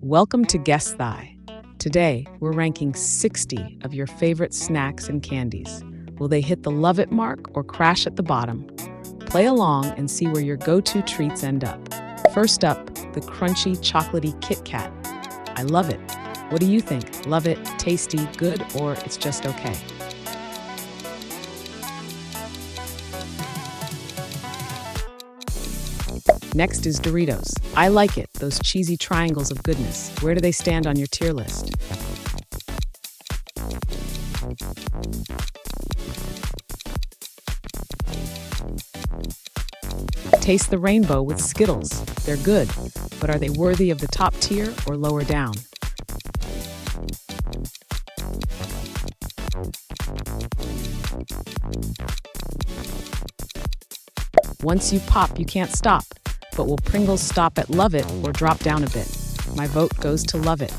Welcome to Guess Thy. Today, we're ranking 60 of your favorite snacks and candies. Will they hit the love it mark or crash at the bottom? Play along and see where your go-to treats end up. First up, the crunchy, chocolatey Kit Kat. I love it. What do you think? Love it, tasty, good, or it's just okay? Next is Doritos. I like it, those cheesy triangles of goodness. Where do they stand on your tier list? Taste the rainbow with Skittles. They're good, but are they worthy of the top tier or lower down? Once you pop, you can't stop. But will Pringles stop at love it or drop down a bit? My vote goes to love it.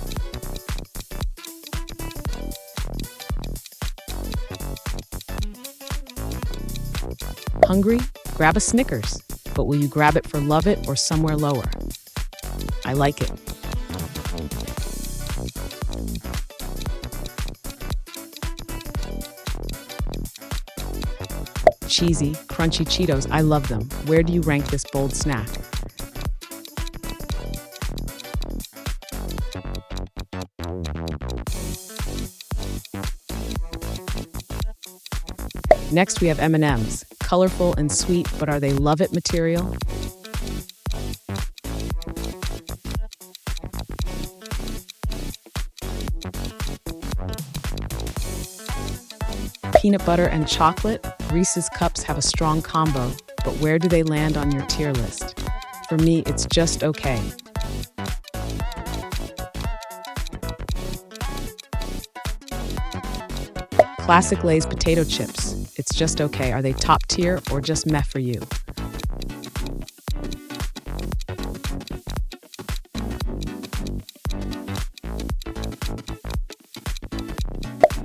Hungry? Grab a Snickers. But will you grab it for love it or somewhere lower? I like it. Cheesy, crunchy Cheetos, I love them. Where do you rank this bold snack? Next, we have M&Ms. Colorful and sweet, but are they love it material? Peanut butter and chocolate, Reese's cups have a strong combo, but where do they land on your tier list? For me, it's just okay. Classic Lay's potato chips, it's just okay. Are they top tier or just meh for you?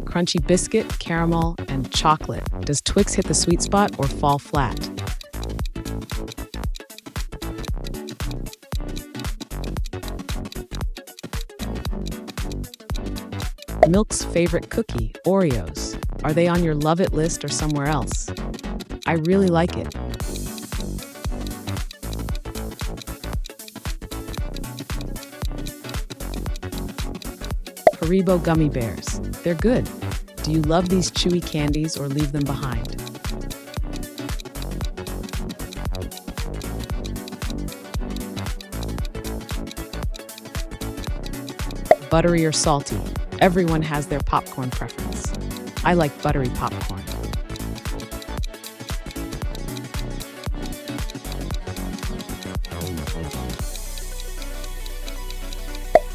Crunchy biscuit, caramel, and chocolate. Does Twix hit the sweet spot or fall flat? Milk's favorite cookie, Oreos. Are they on your love it list or somewhere else? I really like it. Haribo gummy bears. They're good. Do you love these chewy candies or leave them behind? Buttery or salty? Everyone has their popcorn preference. I like buttery popcorn.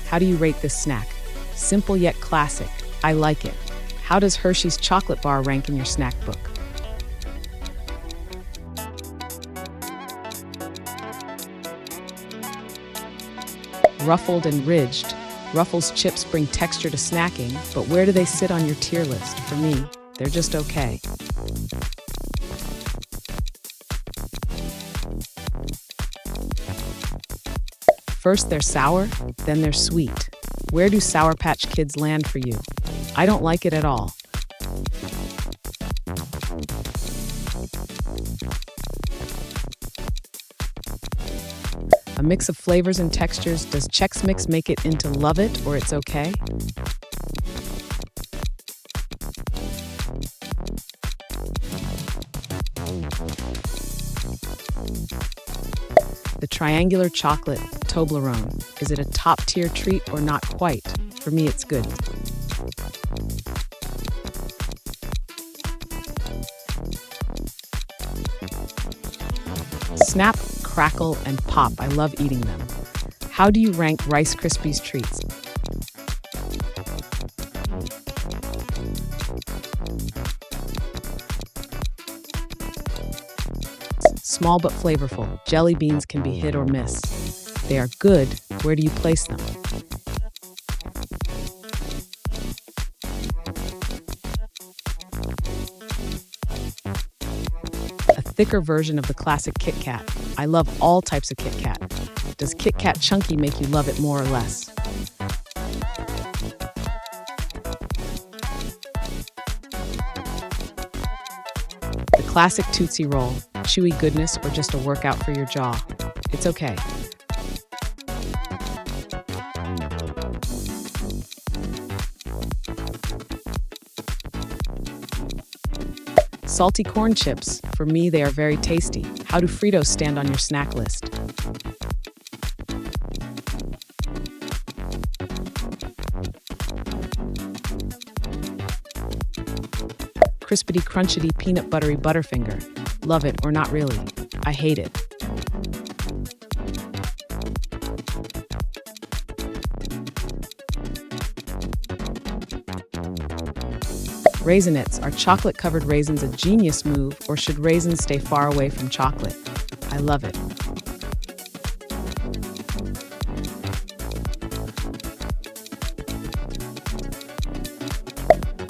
How do you rate this snack? Simple yet classic. I like it. How does Hershey's chocolate bar rank in your snack book? Ruffled and ridged. Ruffles chips bring texture to snacking, but where do they sit on your tier list? For me, they're just okay. First they're sour, then they're sweet. Where do Sour Patch Kids land for you? I don't like it at all. A mix of flavors and textures. Does Chex Mix make it into love it or it's okay? The triangular chocolate, Toblerone. Is it a top tier treat or not quite? For me, it's good. Snap, crackle, and pop. I love eating them. How do you rank Rice Krispies treats? Small but flavorful. Jelly beans can be hit or miss. They are good. Where do you place them? A thicker version of the classic Kit Kat. I love all types of Kit Kat. Does Kit Kat Chunky make you love it more or less? The classic Tootsie Roll, chewy goodness or just a workout for your jaw. It's okay. Salty corn chips. For me, they are very tasty. How do Fritos stand on your snack list? Crispity crunchity peanut buttery Butterfinger. Love it or not really. I hate it. Raisinets. Are chocolate-covered raisins a genius move, or should raisins stay far away from chocolate? I love it.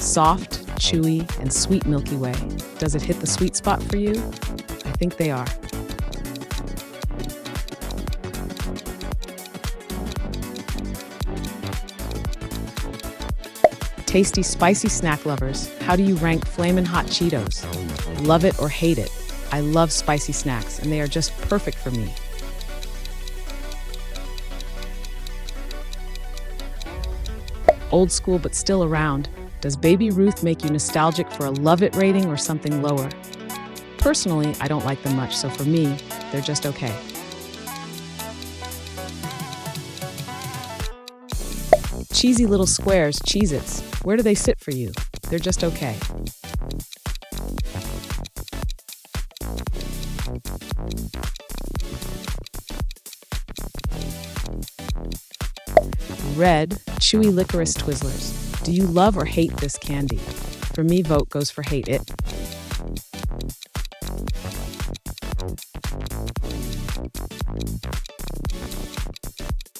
Soft, chewy, and sweet Milky Way. Does it hit the sweet spot for you? I think they are. Tasty, spicy snack lovers, how do you rank Flamin' Hot Cheetos? Love it or hate it? I love spicy snacks, and they are just perfect for me. Old school but still around, does Baby Ruth make you nostalgic for a love it rating or something lower? Personally, I don't like them much, so for me, they're just okay. Cheesy little squares, Cheez-Its, where do they sit for you? They're just okay. Red, chewy licorice Twizzlers. Do you love or hate this candy? For me, vote goes for hate it.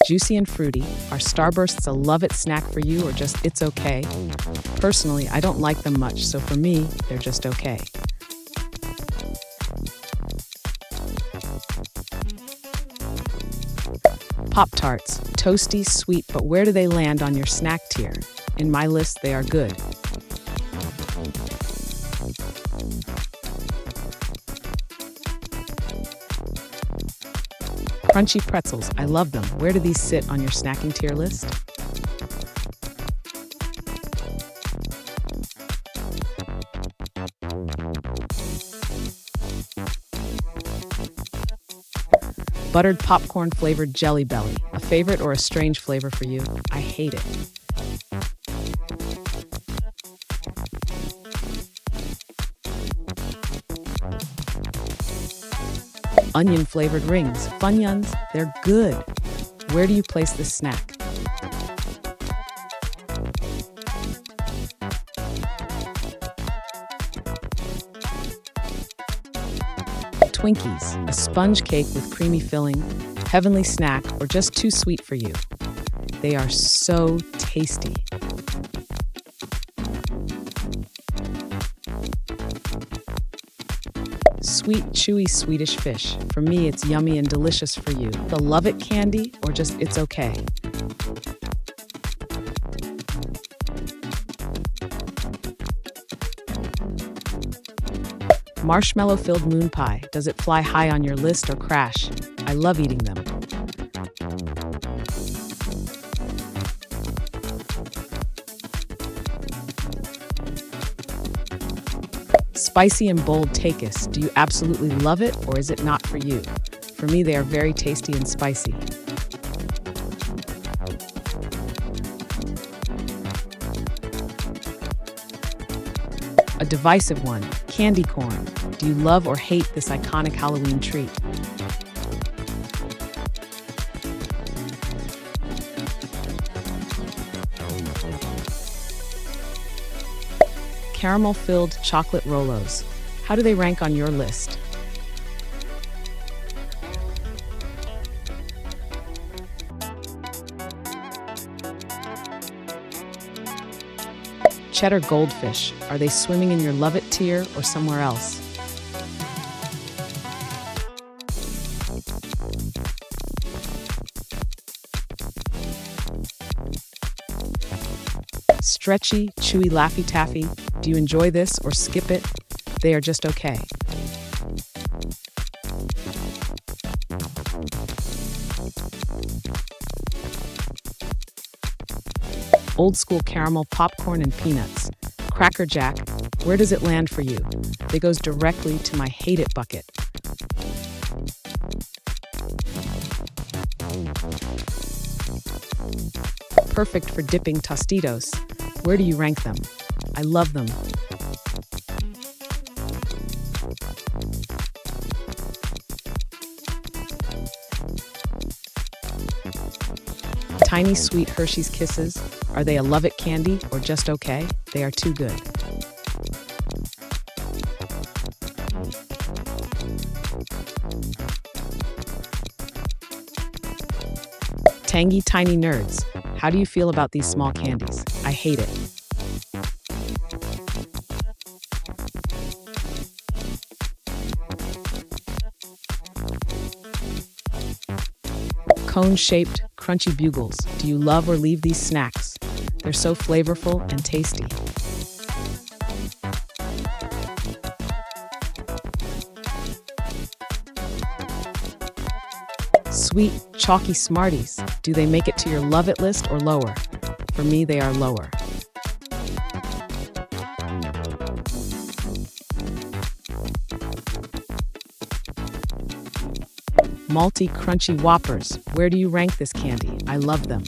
Juicy and fruity. Are Starbursts a love it snack for you or just it's okay? Personally, I don't like them much, so for me, they're just okay. Pop-Tarts. Toasty, sweet, but where do they land on your snack tier? In my list, they are good. Crunchy pretzels. I love them. Where do these sit on your snacking tier list? Buttered popcorn flavored Jelly Belly. A favorite or a strange flavor for you? I hate it. Onion flavored rings. Funyuns, they're good. Where do you place this snack? Twinkies, a sponge cake with creamy filling, heavenly snack, or just too sweet for you. They are so tasty. Sweet, chewy Swedish fish. For me, it's yummy and delicious for you. The love it candy, or just it's okay? Marshmallow-filled moon pie. Does it fly high on your list or crash? I love eating them. Spicy and bold Takis. Do you absolutely love it or is it not for you? For me, they are very tasty and spicy. A divisive one, candy corn. Do you love or hate this iconic Halloween treat? Caramel-filled chocolate Rolos. How do they rank on your list? Cheddar goldfish. Are they swimming in your love it tier or somewhere else? Stretchy, chewy Laffy Taffy. Do you enjoy this or skip it? They are just okay. Old school caramel popcorn and peanuts. Cracker Jack, where does it land for you? It goes directly to my hate it bucket. Perfect for dipping Tostitos. Where do you rank them? I love them. Tiny sweet Hershey's Kisses. Are they a love it candy or just okay? They are too good. Tangy Tiny Nerds. How do you feel about these small candies? I hate it. Cone-shaped, crunchy bugles. Do you love or leave these snacks? They're so flavorful and tasty. Sweet, chalky Smarties. Do they make it to your love it list or lower? For me, they are lower. Malty, crunchy Whoppers. Where do you rank this candy? I love them.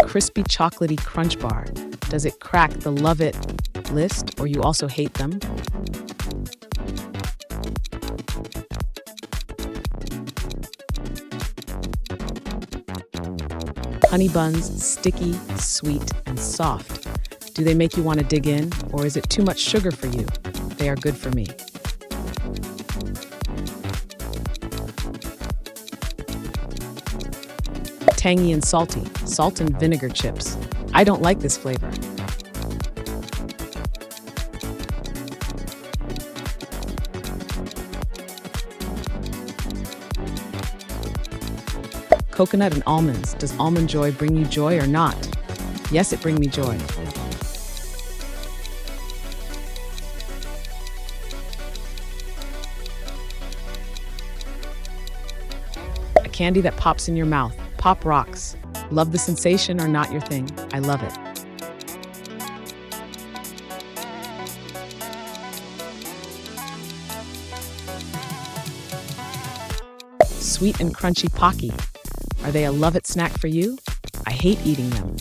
Crispy, chocolatey Crunch Bar. Does it crack the love it list, or you also hate them? Honey buns, sticky, sweet, and soft. Do they make you want to dig in, or is it too much sugar for you? They are good for me. Tangy and salty, salt and vinegar chips. I don't like this flavor. Coconut and almonds. Does almond joy bring you joy or not? Yes, it brings me joy. A candy that pops in your mouth. Pop Rocks. Love the sensation or not your thing? I love it. Sweet and crunchy Pocky. Are they a love it snack for you? I hate eating them.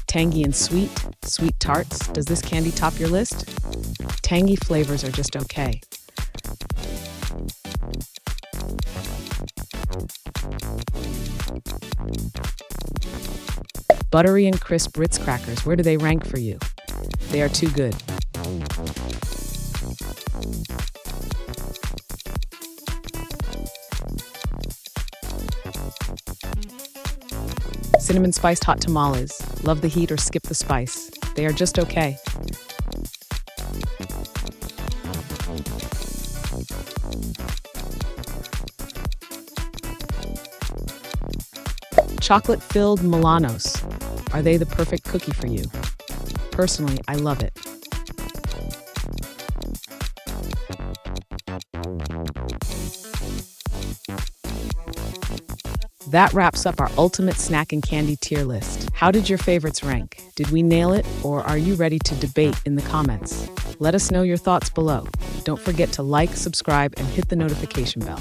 Tangy and sweet, sweet tarts. Does this candy top your list? Tangy flavors are just okay. Buttery and crisp Ritz crackers. Where do they rank for you? They are too good. Cinnamon spiced hot tamales. Love the heat or skip the spice. They are just okay. Chocolate-filled Milanos. Are they the perfect cookie for you? Personally, I love it. That wraps up our ultimate snack and candy tier list. How did your favorites rank? Did we nail it, or are you ready to debate in the comments? Let us know your thoughts below. Don't forget to like, subscribe, and hit the notification bell.